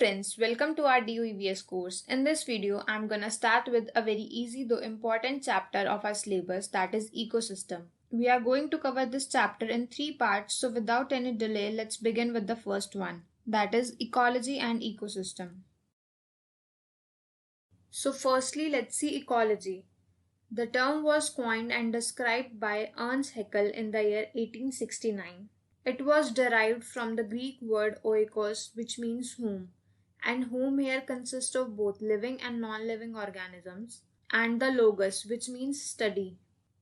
friends, welcome to our DUEVS course. In this video, I'm gonna start with a very easy though important chapter of our syllabus, that is ecosystem. We are going to cover this chapter in three parts, so without any delay, let's begin with the first one, that is ecology and ecosystem. So firstly, let's see ecology. The term was coined and described by Ernst Haeckel in the year 1869. It was derived from the Greek word oikos, which means home, and home here consists of both living and non-living organisms, and the logos, which means study.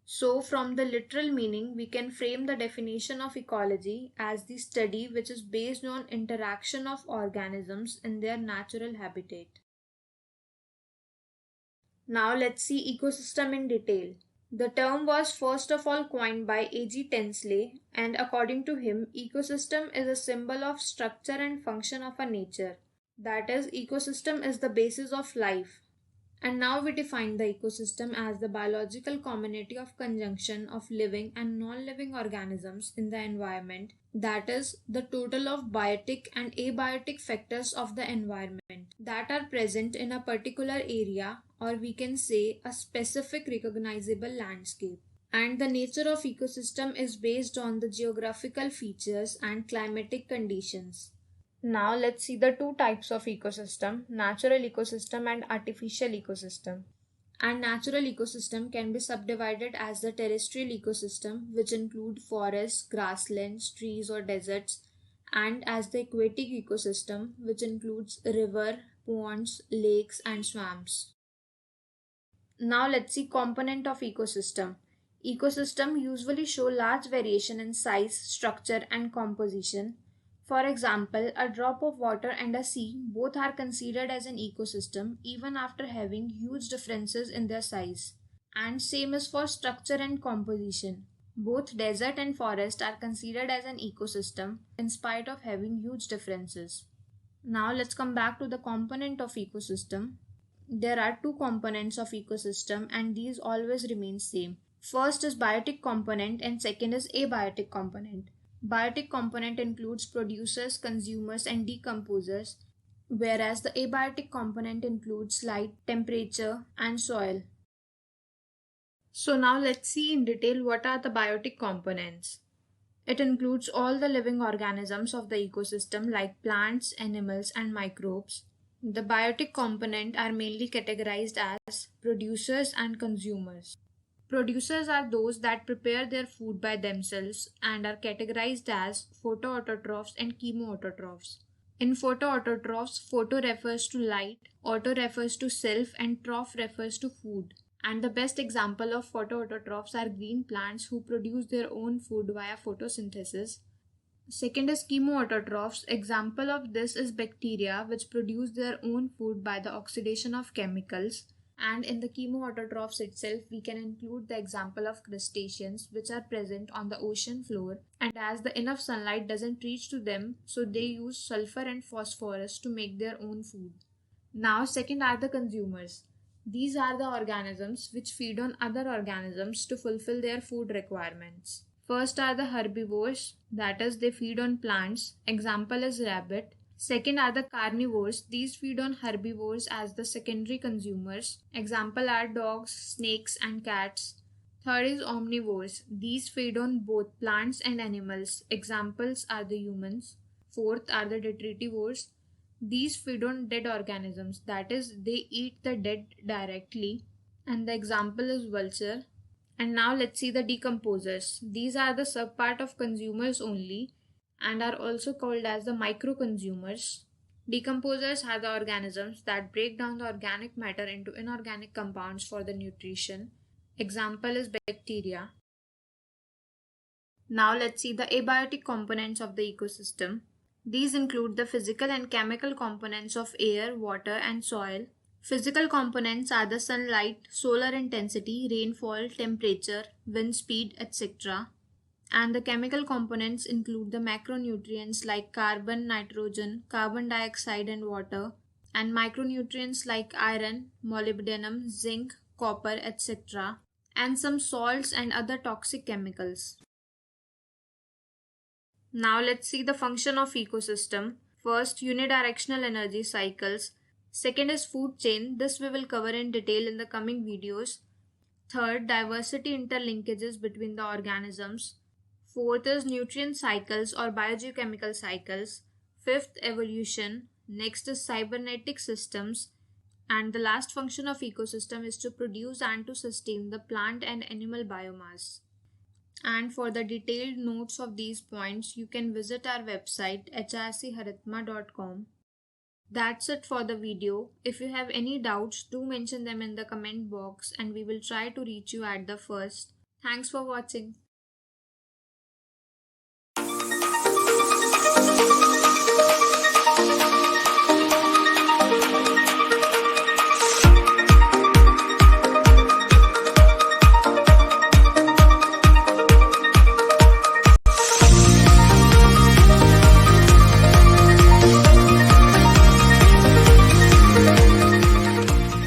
So, from the literal meaning, we can frame the definition of ecology as the study which is based on interaction of organisms in their natural habitat. Now let's see ecosystem in detail. The term was first of all coined by A.G. Tensley, and according to him, ecosystem is a symbol of structure and function of a nature. That is, ecosystem is the basis of life. And now we define the ecosystem as the biological community of conjunction of living and non-living organisms in the environment, that is, the total of biotic and abiotic factors of the environment that are present in a particular area, or we can say a specific recognizable landscape. And the nature of ecosystem is based on the geographical features and climatic conditions. Now let's see the two types of ecosystem, natural ecosystem and artificial ecosystem. And natural ecosystem can be subdivided as the terrestrial ecosystem, which include forests, grasslands, trees or deserts, and as the aquatic ecosystem, which includes river, ponds, lakes and swamps. Now let's see component of ecosystem. Ecosystem usually show large variation in size, structure and composition. For example, a drop of water and a sea both are considered as an ecosystem even after having huge differences in their size. And same is for structure and composition. Both desert and forest are considered as an ecosystem in spite of having huge differences. Now let's come back to the component of ecosystem. There are two components of ecosystem and these always remain same. First is biotic component and second is abiotic component. Biotic component includes producers, consumers and decomposers, whereas the abiotic component includes light, temperature and soil. So now let's see in detail what are the biotic components. It includes all the living organisms of the ecosystem like plants, animals and microbes. The biotic component are mainly categorized as producers and consumers. Producers are those that prepare their food by themselves and are categorized as photoautotrophs and chemoautotrophs. In photoautotrophs, photo refers to light, auto refers to self, and troph refers to food. And the best example of photoautotrophs are green plants who produce their own food via photosynthesis. Second is chemoautotrophs. Example of this is bacteria which produce their own food by the oxidation of chemicals. And in the chemoautotrophs itself, we can include the example of crustaceans which are present on the ocean floor, and as the enough sunlight doesn't reach to them, so they use sulfur and phosphorus to make their own food. Now second are the consumers. These are the organisms which feed on other organisms to fulfill their food requirements. First are the herbivores, that is, they feed on plants. Example is rabbit. Second are the carnivores. These feed on herbivores as the secondary consumers. Example are dogs, snakes and cats. Third is omnivores. These feed on both plants and animals. Examples are the humans. Fourth are the detritivores. These feed on dead organisms, that is, they eat the dead directly. And the example is vulture. And now let's see the decomposers. These are the subpart of consumers only and are also called as the micro-consumers. Decomposers are the organisms that break down the organic matter into inorganic compounds for the nutrition. Example is bacteria. Now let's see the abiotic components of the ecosystem. These include the physical and chemical components of air, water and soil. Physical components are the sunlight, solar intensity, rainfall, temperature, wind speed, etc. And the chemical components include the macronutrients like carbon, nitrogen, carbon dioxide and water, and micronutrients like iron, molybdenum, zinc, copper, etc. and some salts and other toxic chemicals. Now let's see the function of ecosystem. First, unidirectional energy cycles. Second is food chain. This we will cover in detail in the coming videos. Third, diversity interlinkages between the organisms. Fourth is nutrient cycles or biogeochemical cycles. Fifth, evolution. Next is cybernetic systems. And the last function of ecosystem is to produce and to sustain the plant and animal biomass. And for the detailed notes of these points, you can visit our website hrcharitma.com. That's it for the video. If you have any doubts, do mention them in the comment box and we will try to reach you at the first. Thanks for watching.